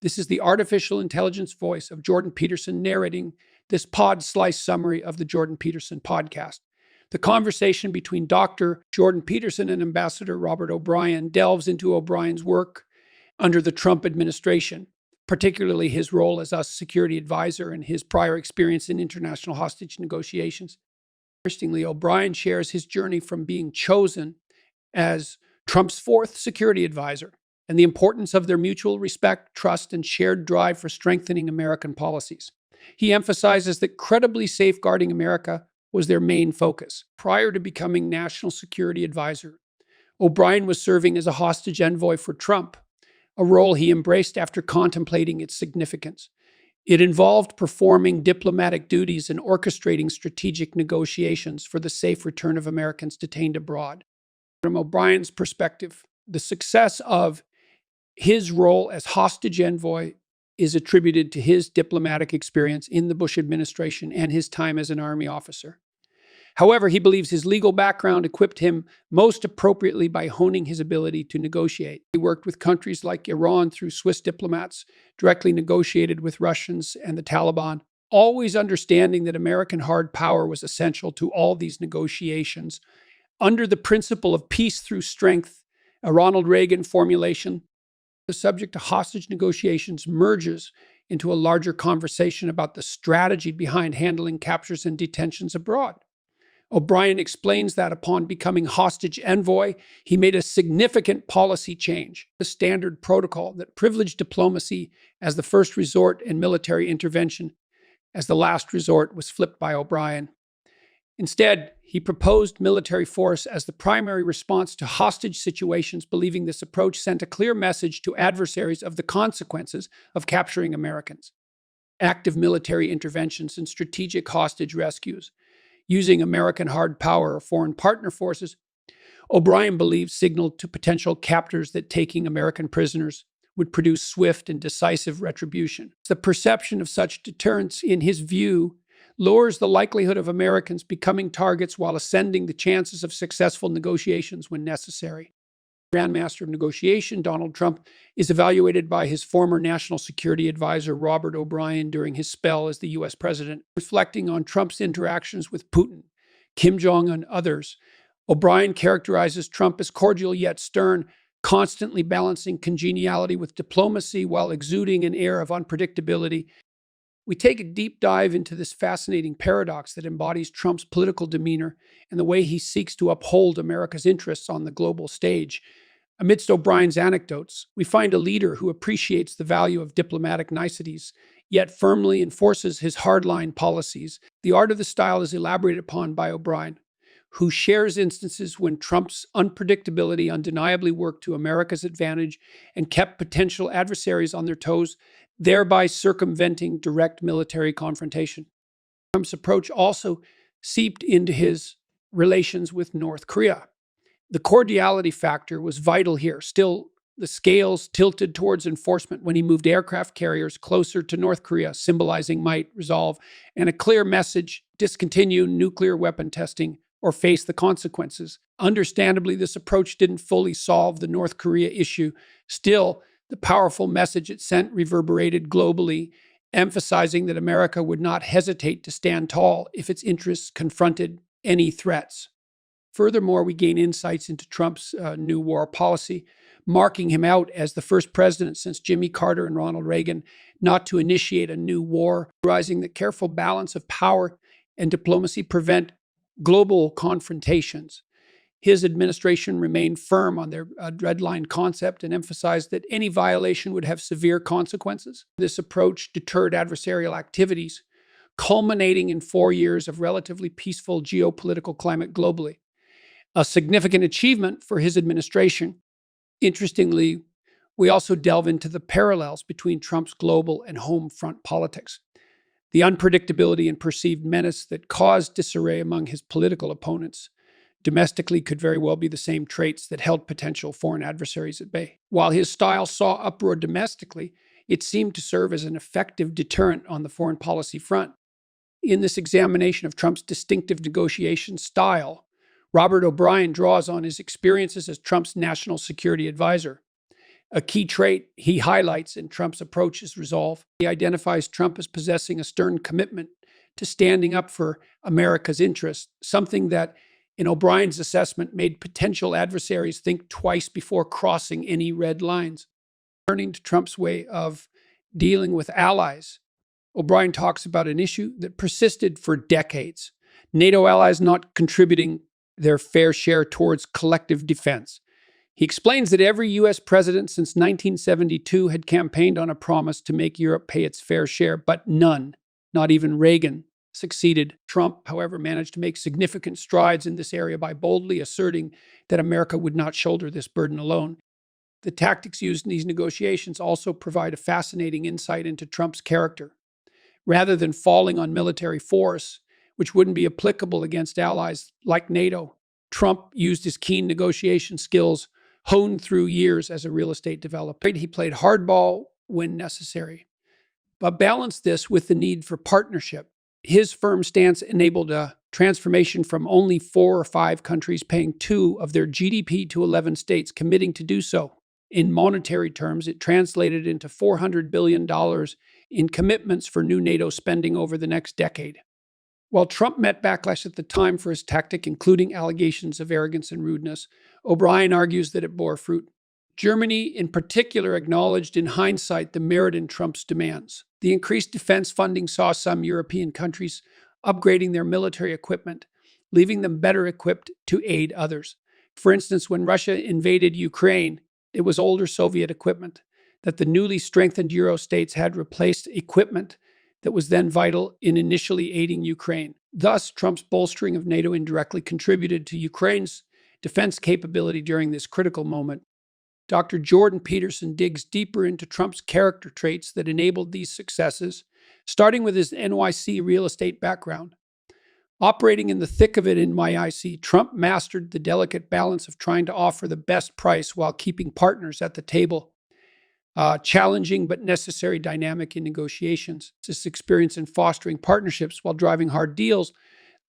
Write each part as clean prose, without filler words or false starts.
This is the artificial intelligence voice of Jordan Peterson narrating this pod-slice summary of the Jordan Peterson podcast. The conversation between Dr. Jordan Peterson and Ambassador Robert O'Brien delves into O'Brien's work under the Trump administration, particularly his role as a security advisor and his prior experience in international hostage negotiations. Interestingly, O'Brien shares his journey from being chosen as Trump's fourth security advisor and the importance of their mutual respect, trust, and shared drive for strengthening American policies. He emphasizes that credibly safeguarding America was their main focus. Prior to becoming national security advisor, O'Brien was serving as a hostage envoy for Trump, a role he embraced after contemplating its significance. It involved performing diplomatic duties and orchestrating strategic negotiations for the safe return of Americans detained abroad. From O'Brien's perspective, the success of his role as hostage envoy is attributed to his diplomatic experience in the Bush administration and his time as an Army officer. However, he believes his legal background equipped him most appropriately by honing his ability to negotiate. He worked with countries like Iran through Swiss diplomats, directly negotiated with Russians and the Taliban, always understanding that American hard power was essential to all these negotiations. Under the principle of peace through strength, a Ronald Reagan formulation, the subject of hostage negotiations merges into a larger conversation about the strategy behind handling captures and detentions abroad. O'Brien explains that upon becoming hostage envoy, he made a significant policy change, the standard protocol that privileged diplomacy as the first resort and military intervention as the last resort was flipped by O'Brien. Instead, he proposed military force as the primary response to hostage situations, believing this approach sent a clear message to adversaries of the consequences of capturing Americans. Active military interventions and strategic hostage rescues, using American hard power or foreign partner forces, O'Brien believed signaled to potential captors that taking American prisoners would produce swift and decisive retribution. The perception of such deterrence, in his view, lowers the likelihood of Americans becoming targets while ascending the chances of successful negotiations when necessary. Grand Master of Negotiation, Donald Trump, is evaluated by his former national security advisor, Robert O'Brien, during his spell as the U.S. president. Reflecting on Trump's interactions with Putin, Kim Jong-un, and others, O'Brien characterizes Trump as cordial yet stern, constantly balancing congeniality with diplomacy while exuding an air of unpredictability. We take a deep dive into this fascinating paradox that embodies Trump's political demeanor and the way he seeks to uphold America's interests on the global stage. Amidst O'Brien's anecdotes, we find a leader who appreciates the value of diplomatic niceties, yet firmly enforces his hardline policies. The art of the style is elaborated upon by O'Brien, who shares instances when Trump's unpredictability undeniably worked to America's advantage and kept potential adversaries on their toes, thereby circumventing direct military confrontation. Trump's approach also seeped into his relations with North Korea. The cordiality factor was vital here. Still, the scales tilted towards enforcement when he moved aircraft carriers closer to North Korea, symbolizing might, resolve, and a clear message: discontinue nuclear weapon testing or face the consequences. Understandably, this approach didn't fully solve the North Korea issue. Still, the powerful message it sent reverberated globally, emphasizing that America would not hesitate to stand tall if its interests confronted any threats. Furthermore, we gain insights into Trump's new war policy, marking him out as the first president since Jimmy Carter and Ronald Reagan not to initiate a new war, realizing that careful balance of power and diplomacy prevent global confrontations. His administration remained firm on their red line concept and emphasized that any violation would have severe consequences. This approach deterred adversarial activities, culminating in 4 years of relatively peaceful geopolitical climate globally. A significant achievement for his administration. Interestingly, we also delve into the parallels between Trump's global and home front politics. The unpredictability and perceived menace that caused disarray among his political opponents domestically could very well be the same traits that held potential foreign adversaries at bay. While his style saw uproar domestically, it seemed to serve as an effective deterrent on the foreign policy front. In this examination of Trump's distinctive negotiation style, Robert O'Brien draws on his experiences as Trump's national security advisor. A key trait he highlights in Trump's approach is resolve. He identifies Trump as possessing a stern commitment to standing up for America's interests, something that, in O'Brien's assessment, made potential adversaries think twice before crossing any red lines. Turning to Trump's way of dealing with allies, O'Brien talks about an issue that persisted for decades: NATO allies not contributing their fair share towards collective defense. He explains that every U.S. president since 1972 had campaigned on a promise to make Europe pay its fair share, but none, not even Reagan, succeeded. Trump, however, managed to make significant strides in this area by boldly asserting that America would not shoulder this burden alone. The tactics used in these negotiations also provide a fascinating insight into Trump's character. Rather than falling on military force, which wouldn't be applicable against allies like NATO, Trump used his keen negotiation skills honed through years as a real estate developer. He played hardball when necessary, but balanced this with the need for partnership. His firm stance enabled a transformation from only 4 or 5 countries paying 2 of their GDP to 11 states committing to do so. In monetary terms, it translated into $400 billion in commitments for new NATO spending over the next decade. While Trump met backlash at the time for his tactic, including allegations of arrogance and rudeness, O'Brien argues that it bore fruit. Germany, in particular, acknowledged in hindsight the merit in Trump's demands. The increased defense funding saw some European countries upgrading their military equipment, leaving them better equipped to aid others. For instance, when Russia invaded Ukraine, it was older Soviet equipment that the newly strengthened Euro states had replaced equipment that was then vital in initially aiding Ukraine. Thus, Trump's bolstering of NATO indirectly contributed to Ukraine's defense capability during this critical moment. Dr. Jordan Peterson digs deeper into Trump's character traits that enabled these successes, starting with his NYC real estate background. Operating in the thick of it in NYC, Trump mastered the delicate balance of trying to offer the best price while keeping partners at the table. Challenging but necessary dynamic in negotiations. This experience in fostering partnerships while driving hard deals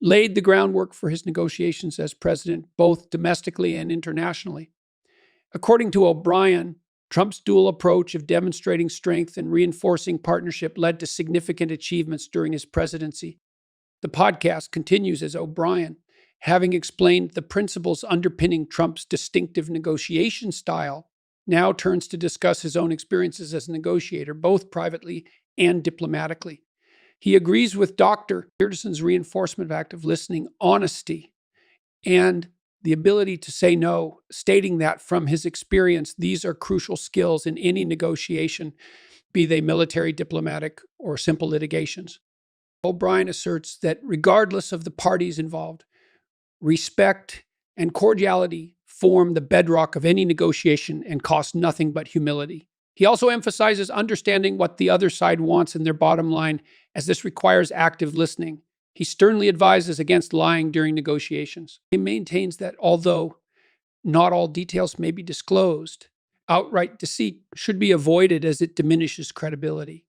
laid the groundwork for his negotiations as president, both domestically and internationally. According to O'Brien, Trump's dual approach of demonstrating strength and reinforcing partnership led to significant achievements during his presidency. The podcast continues as O'Brien, having explained the principles underpinning Trump's distinctive negotiation style, now turns to discuss his own experiences as a negotiator, both privately and diplomatically. He agrees with Dr. Peterson's reinforcement of active listening, honesty, and the ability to say no, stating that from his experience, these are crucial skills in any negotiation, be they military, diplomatic, or simple litigations. O'Brien asserts that regardless of the parties involved, respect and cordiality form the bedrock of any negotiation and cost nothing but humility. He also emphasizes understanding what the other side wants in their bottom line, as this requires active listening. He sternly advises against lying during negotiations. He maintains that although not all details may be disclosed, outright deceit should be avoided as it diminishes credibility.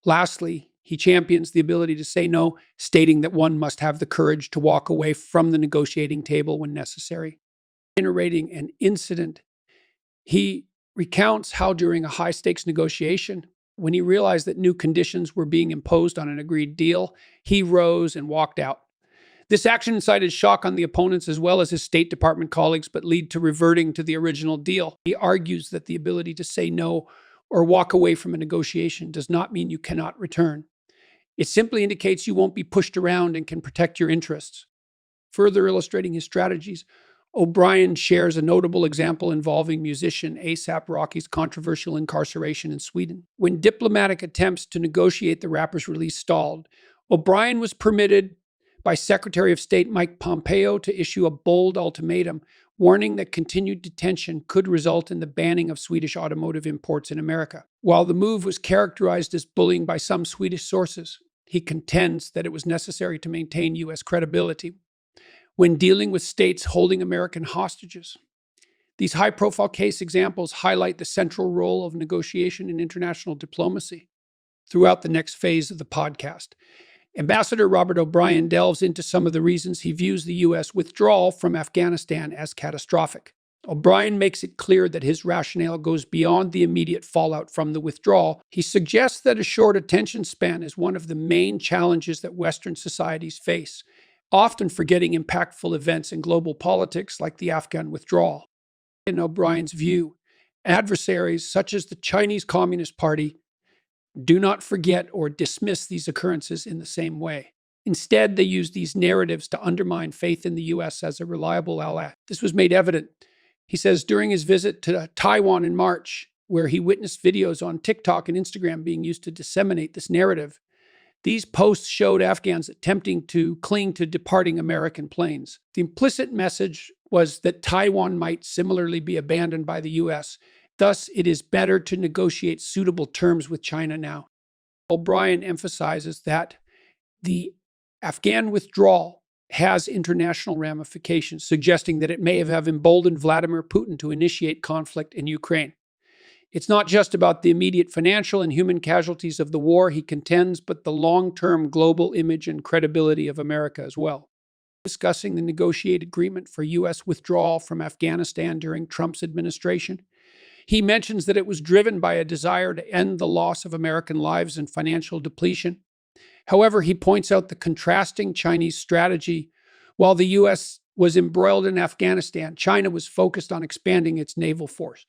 Lastly, he champions the ability to say no, stating that one must have the courage to walk away from the negotiating table when necessary. Narrating an incident, he recounts how during a high-stakes negotiation, when he realized that new conditions were being imposed on an agreed deal, he rose and walked out. This action incited shock on the opponents as well as his State Department colleagues, but led to reverting to the original deal. He argues that the ability to say no or walk away from a negotiation does not mean you cannot return. It simply indicates you won't be pushed around and can protect your interests. Further illustrating his strategies, O'Brien shares a notable example involving musician A$AP Rocky's controversial incarceration in Sweden. When diplomatic attempts to negotiate the rapper's release stalled, O'Brien was permitted by Secretary of State Mike Pompeo to issue a bold ultimatum, warning that continued detention could result in the banning of Swedish automotive imports in America. While the move was characterized as bullying by some Swedish sources, he contends that it was necessary to maintain U.S. credibility when dealing with states holding American hostages. These high-profile case examples highlight the central role of negotiation in international diplomacy. Throughout the next phase of the podcast, Ambassador Robert O'Brien delves into some of the reasons he views the U.S. withdrawal from Afghanistan as catastrophic. O'Brien makes it clear that his rationale goes beyond the immediate fallout from the withdrawal. He suggests that a short attention span is one of the main challenges that Western societies face, often forgetting impactful events in global politics like the Afghan withdrawal. In O'Brien's view, adversaries such as the Chinese Communist Party do not forget or dismiss these occurrences in the same way. Instead, they use these narratives to undermine faith in the U.S. as a reliable ally. This was made evident, he says, during his visit to Taiwan in March, where he witnessed videos on TikTok and Instagram being used to disseminate this narrative. These posts showed Afghans attempting to cling to departing American planes. The implicit message was that Taiwan might similarly be abandoned by the U.S. Thus, it is better to negotiate suitable terms with China now. O'Brien emphasizes that the Afghan withdrawal has international ramifications, suggesting that it may have emboldened Vladimir Putin to initiate conflict in Ukraine. It's not just about the immediate financial and human casualties of the war, he contends, but the long-term global image and credibility of America as well. Discussing the negotiated agreement for U.S. withdrawal from Afghanistan during Trump's administration, he mentions that it was driven by a desire to end the loss of American lives and financial depletion. However, he points out the contrasting Chinese strategy. While the U.S. was embroiled in Afghanistan, China was focused on expanding its naval force.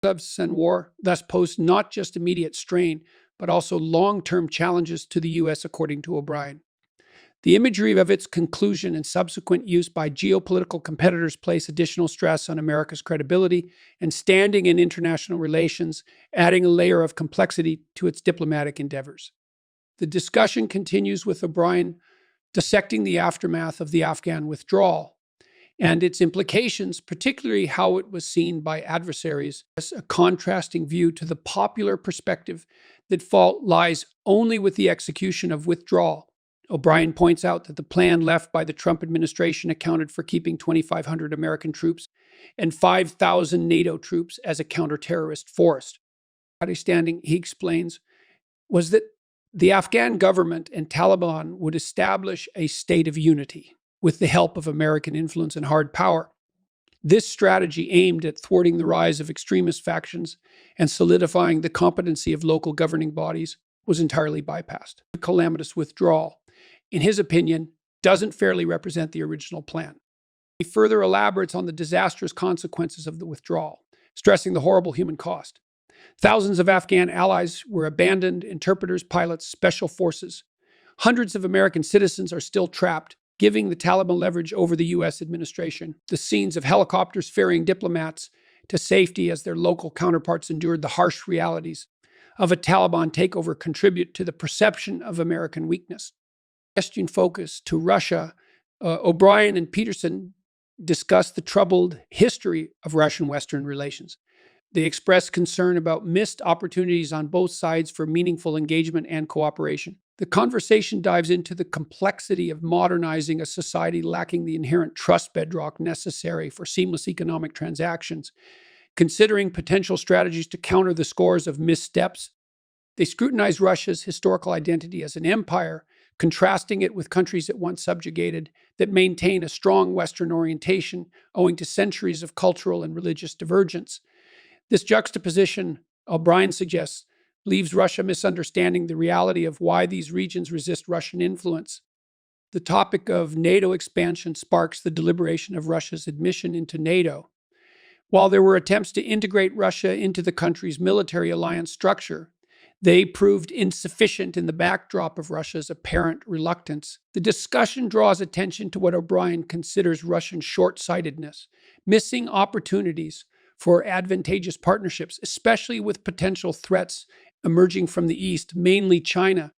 And war thus posed not just immediate strain, but also long-term challenges to the U.S., according to O'Brien. The imagery of its conclusion and subsequent use by geopolitical competitors place additional stress on America's credibility and standing in international relations, adding a layer of complexity to its diplomatic endeavors. The discussion continues with O'Brien dissecting the aftermath of the Afghan withdrawal and its implications, particularly how it was seen by adversaries, as a contrasting view to the popular perspective that fault lies only with the execution of withdrawal. O'Brien points out that the plan left by the Trump administration accounted for keeping 2,500 American troops and 5,000 NATO troops as a counter-terrorist force. Understanding, he explains, was that the Afghan government and Taliban would establish a state of unity with the help of American influence and hard power. This strategy aimed at thwarting the rise of extremist factions and solidifying the competency of local governing bodies was entirely bypassed. The calamitous withdrawal, in his opinion, doesn't fairly represent the original plan. He further elaborates on the disastrous consequences of the withdrawal, stressing the horrible human cost. Thousands of Afghan allies were abandoned, interpreters, pilots, special forces. Hundreds of American citizens are still trapped, giving the Taliban leverage over the U.S. administration. The scenes of helicopters ferrying diplomats to safety as their local counterparts endured the harsh realities of a Taliban takeover contribute to the perception of American weakness. Question focus to Russia, O'Brien and Peterson discussed the troubled history of Russian-Western relations. They expressed concern about missed opportunities on both sides for meaningful engagement and cooperation. The conversation dives into the complexity of modernizing a society lacking the inherent trust bedrock necessary for seamless economic transactions, considering potential strategies to counter the scores of missteps. They scrutinize Russia's historical identity as an empire, contrasting it with countries it once subjugated that maintain a strong Western orientation owing to centuries of cultural and religious divergence. This juxtaposition, O'Brien suggests, leaves Russia misunderstanding the reality of why these regions resist Russian influence. The topic of NATO expansion sparks the deliberation of Russia's admission into NATO. While there were attempts to integrate Russia into the country's military alliance structure, they proved insufficient in the backdrop of Russia's apparent reluctance. The discussion draws attention to what O'Brien considers Russian short-sightedness, missing opportunities for advantageous partnerships, especially with potential threats emerging from the East, mainly China.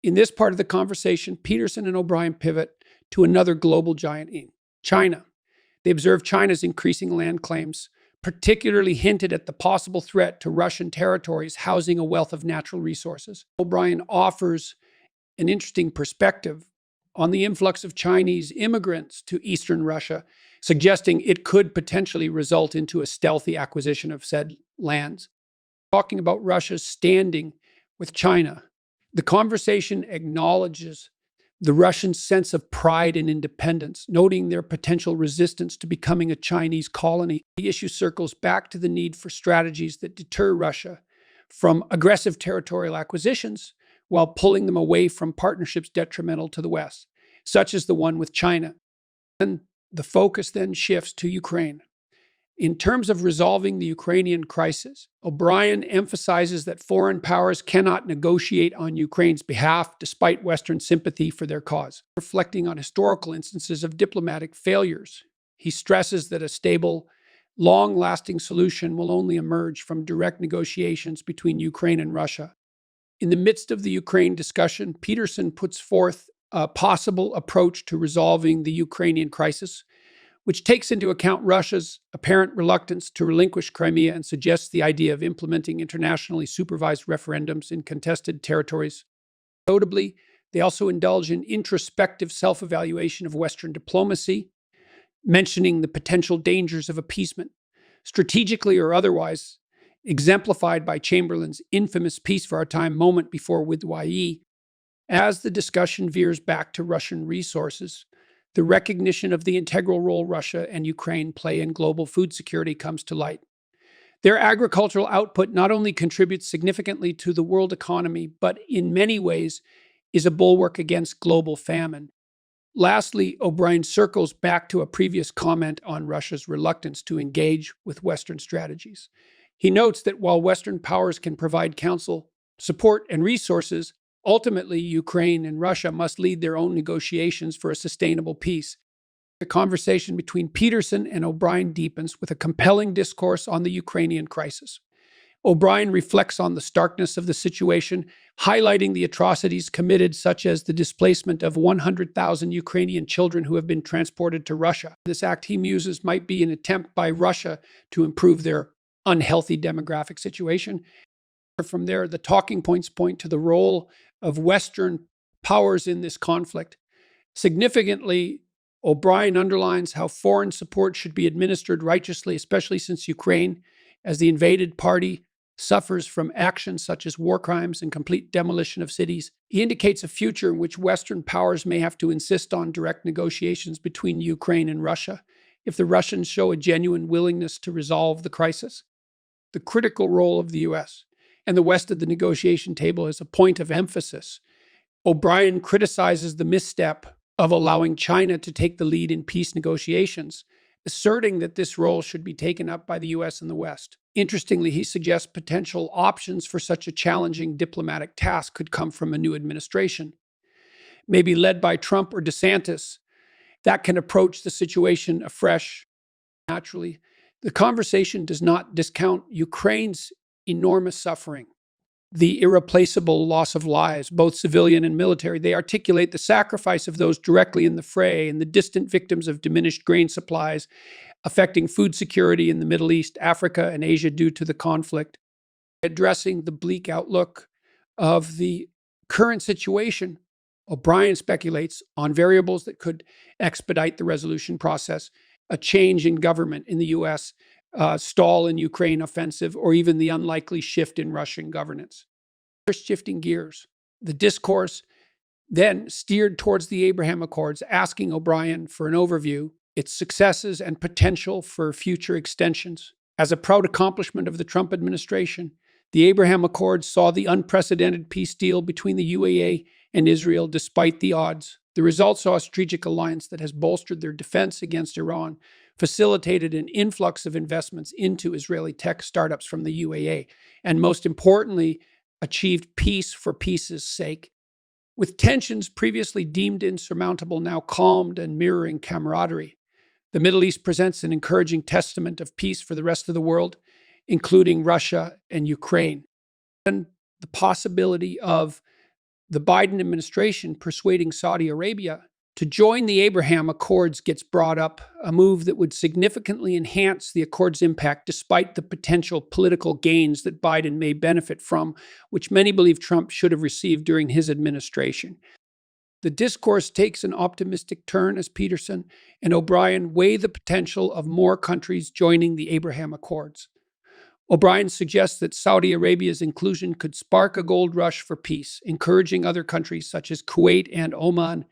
In this part of the conversation, Peterson and O'Brien pivot to another global giant, China. They observe China's increasing land claims, particularly hinted at the possible threat to Russian territories housing a wealth of natural resources. O'Brien offers an interesting perspective on the influx of Chinese immigrants to Eastern Russia, suggesting it could potentially result into a stealthy acquisition of said lands. Talking about Russia's standing with China, the conversation acknowledges the Russians' sense of pride and independence, noting their potential resistance to becoming a Chinese colony. The issue circles back to the need for strategies that deter Russia from aggressive territorial acquisitions while pulling them away from partnerships detrimental to the West, such as the one with China. And the focus then shifts to Ukraine. In terms of resolving the Ukrainian crisis, O'Brien emphasizes that foreign powers cannot negotiate on Ukraine's behalf despite Western sympathy for their cause. Reflecting on historical instances of diplomatic failures, he stresses that a stable, long-lasting solution will only emerge from direct negotiations between Ukraine and Russia. In the midst of the Ukraine discussion, Peterson puts forth a possible approach to resolving the Ukrainian crisis, which takes into account Russia's apparent reluctance to relinquish Crimea and suggests the idea of implementing internationally supervised referendums in contested territories. Notably, they also indulge in introspective self-evaluation of Western diplomacy, mentioning the potential dangers of appeasement, strategically or otherwise, exemplified by Chamberlain's infamous peace for our time moment before Withdrawal. As the discussion veers back to Russian resources, the recognition of the integral role Russia and Ukraine play in global food security comes to light. Their agricultural output not only contributes significantly to the world economy, but in many ways is a bulwark against global famine. Lastly, O'Brien circles back to a previous comment on Russia's reluctance to engage with Western strategies. He notes that while Western powers can provide counsel, support, and resources, ultimately, Ukraine and Russia must lead their own negotiations for a sustainable peace. The conversation between Peterson and O'Brien deepens with a compelling discourse on the Ukrainian crisis. O'Brien reflects on the starkness of the situation, highlighting the atrocities committed, such as the displacement of 100,000 Ukrainian children who have been transported to Russia. This act, he muses, might be an attempt by Russia to improve their unhealthy demographic situation. From there, the talking points point to the role of Western powers in this conflict. Significantly, O'Brien underlines how foreign support should be administered righteously, especially since Ukraine, as the invaded party, suffers from actions such as war crimes and complete demolition of cities. He indicates a future in which Western powers may have to insist on direct negotiations between Ukraine and Russia if the Russians show a genuine willingness to resolve the crisis. The critical role of the U.S. and the West at the negotiation table is a point of emphasis. O'Brien criticizes the misstep of allowing China to take the lead in peace negotiations, asserting that this role should be taken up by the U.S. and the West. Interestingly, he suggests potential options for such a challenging diplomatic task could come from a new administration, maybe led by Trump or DeSantis, that can approach the situation afresh. Naturally, the conversation does not discount Ukraine's enormous suffering, the irreplaceable loss of lives, both civilian and military. They articulate the sacrifice of those directly in the fray and the distant victims of diminished grain supplies, affecting food security in the Middle East, Africa, and Asia due to the conflict. Addressing the bleak outlook of the current situation, O'Brien speculates on variables that could expedite the resolution process: a change in government in the U.S., stall in Ukraine offensive, or even the unlikely shift in Russian governance. Shifting gears, the discourse then steered towards the Abraham Accords, asking O'Brien for an overview, its successes and potential for future extensions. As a proud accomplishment of the Trump administration, the Abraham Accords saw the unprecedented peace deal between the UAE and Israel despite the odds. The result saw a strategic alliance that has bolstered their defense against Iran, facilitated an influx of investments into Israeli tech startups from the UAE, and most importantly, achieved peace for peace's sake. With tensions previously deemed insurmountable now calmed and mirroring camaraderie, the Middle East presents an encouraging testament of peace for the rest of the world, including Russia and Ukraine. And the possibility of the Biden administration persuading Saudi Arabia to join the Abraham Accords gets brought up, a move that would significantly enhance the Accords' impact despite the potential political gains that Biden may benefit from, which many believe Trump should have received during his administration. The discourse takes an optimistic turn as Peterson and O'Brien weigh the potential of more countries joining the Abraham Accords. O'Brien suggests that Saudi Arabia's inclusion could spark a gold rush for peace, encouraging other countries such as Kuwait and Oman,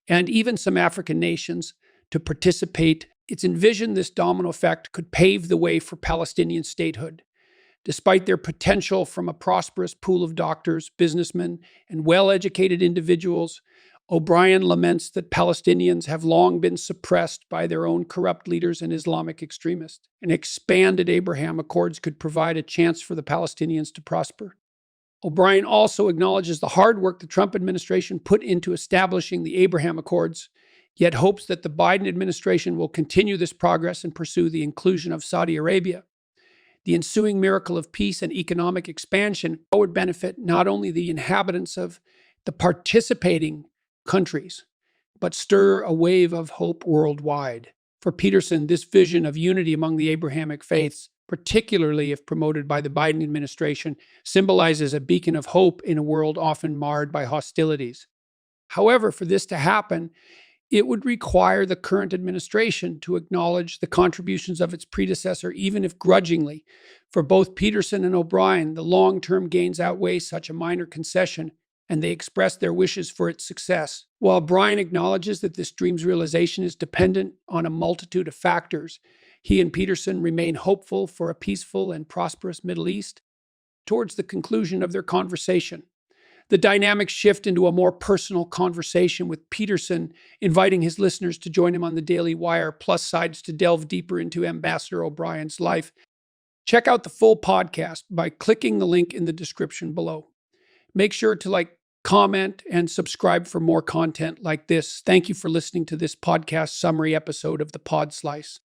and even some African nations, to participate. It's envisioned this domino effect could pave the way for Palestinian statehood. Despite their potential from a prosperous pool of doctors, businessmen, and well-educated individuals, O'Brien laments that Palestinians have long been suppressed by their own corrupt leaders and Islamic extremists. An expanded Abraham Accords could provide a chance for the Palestinians to prosper. O'Brien also acknowledges the hard work the Trump administration put into establishing the Abraham Accords, yet hopes that the Biden administration will continue this progress and pursue the inclusion of Saudi Arabia. The ensuing miracle of peace and economic expansion would benefit not only the inhabitants of the participating countries, but stir a wave of hope worldwide. For Peterson, this vision of unity among the Abrahamic faiths, particularly if promoted by the Biden administration, symbolizes a beacon of hope in a world often marred by hostilities. However, for this to happen, it would require the current administration to acknowledge the contributions of its predecessor, even if grudgingly. For both Peterson and O'Brien, the long-term gains outweigh such a minor concession, and they express their wishes for its success. While O'Brien acknowledges that this dream's realization is dependent on a multitude of factors, he and Peterson remain hopeful for a peaceful and prosperous Middle East. Towards the conclusion of their conversation, the dynamics shift into a more personal conversation, with Peterson inviting his listeners to join him on the Daily Wire Plus sides to delve deeper into Ambassador O'Brien's life. Check out the full podcast by clicking the link in the description below. Make sure to comment, and subscribe for more content like this. Thank you for listening to this podcast summary episode of the Pod Slice.